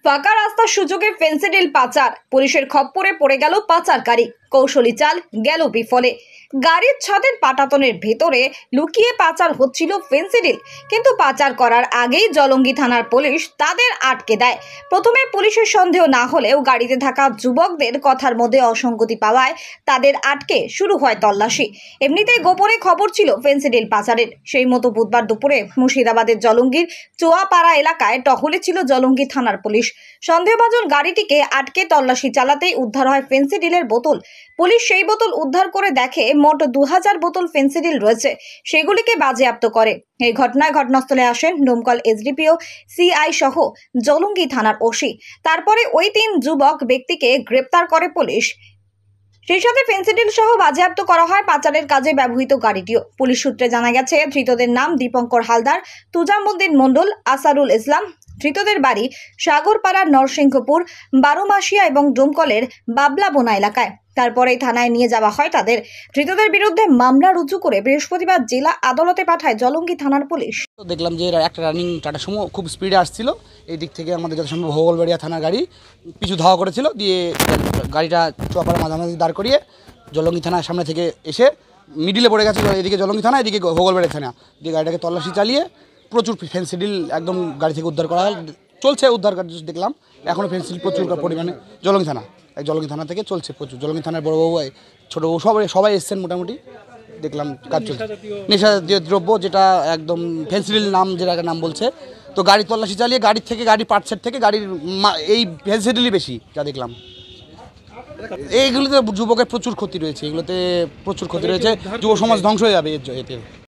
ফাঁকা রাস্তার সুযোগে ফেন্সিডিল পাচার, পুলিশের খপ্পরে পড়ে গেল পাচারকারী। কৌশলী চাল গেল বিফলে। গাড়ির ছাদের পাটাতনের ভেতরে লুকিয়ে পাচার হচ্ছিল ফেন্সিডিল, কিন্তু পাচার করার আগেই জলঙ্গি থানার পুলিশ তাদের আটকে দেয়। প্রথমে পুলিশের সন্দেহ না হলেও গাড়িতে থাকা যুবকদের কথার মধ্যে অসঙ্গতি পাওয়ায় তাদের আটকে শুরু হয় তল্লাশি। এমনিতেই গোপনে খবর ছিল ফেন্সিডিল পাচারের। সেই মতো বুধবার দুপুরে মুর্শিদাবাদের জলঙ্গির চোয়াপাড়া এলাকায় টহলে ছিল জলঙ্গি থানার পুলিশ। সন্দেহভাজন গাড়িটিকে আটকে তল্লাশি চালাতেই উদ্ধার হয় ফেন্সিডিলের বোতল। পুলিশ সেই বোতল উদ্ধার করে দেখে মোট 2000 বোতল ফেন্সিডিল রয়েছে, সেগুলিকে বাজেয়াপ্ত করে। এই ঘটনায় ঘটনাস্থলে আসেন ডোমকল এসডিপিও, সিআই সহ জলঙ্গি থানার ওসি। তারপরে ওই 3 যুবক ব্যক্তিকে গ্রেপ্তার করে পুলিশ। সেই সাথে ফেন্সিডিল সহ বাজেয়াপ্ত করা হয় পাচারের কাজে ব্যবহৃত গাড়িটিও। পুলিশ সূত্রে জানা গেছে, ধৃতদের নাম দীপঙ্কর হালদার, তুজামুদ্দিন মণ্ডল, আসারুল ইসলাম। ধৃতদের বাড়ি সাগরপাড়ার নরসিংহপুর, বারোমাসিয়া এবং ডোমকলের বাবলাবোনা এলাকায়। তারপরেই থানায় নিয়ে যাওয়া হয় তাদের। ধৃতদের বিরুদ্ধে মামলা রুজু করে বৃহস্পতিবার জেলা আদালতে পাঠায় জলঙ্গি থানার পুলিশ। দেখলাম যে একটা রানিং টাটা সুমো খুব স্পিডে আসছিল, এই দিক থেকে আমাদের যত সম্ভব হোগলবাড়িয়া থানার গাড়ি পিছু ধাওয়া করেছিল, দিয়ে গাড়িটা চোয়াপাড়া মাঝামাঝি দাঁড় করিয়ে জলঙ্গি থানার সামনে থেকে এসে মিডিলে পড়ে গেছিলো, এদিকে জলঙ্গি থানা, এদিকে হোগলবাড়িয়া থানা, দিয়ে গাড়িটাকে তল্লাশি চালিয়ে প্রচুর ফেন্সিডিল একদম গাড়ি থেকে উদ্ধার করা চলছে। উদ্ধার কাজ দেখলাম এখনও ফেন্সিডিল প্রচুর পরিমাণে জলঙ্গি থানা থেকে চলছে প্রচুর। জলঙ্গি থানার বড়োবাবু, ছোটোবাবু সবাই এসছেন মোটামুটি, দেখলাম কাজ চলছে। নেশা জাতীয় দ্রব্য যেটা একদম ফেন্সিডিল নাম, যেটাকে নাম বলছে, তো গাড়ি তল্লাশি চালিয়ে গাড়ির থেকে, গাড়ির পার্টসের থেকে গাড়ির এই ফেন্সিডিলই বেশি যা দেখলাম। এইগুলোতে যুবকের প্রচুর ক্ষতি রয়েছে, এগুলোতে প্রচুর ক্ষতি রয়েছে, যুব সমাজ ধ্বংস হয়ে যাবে এতে।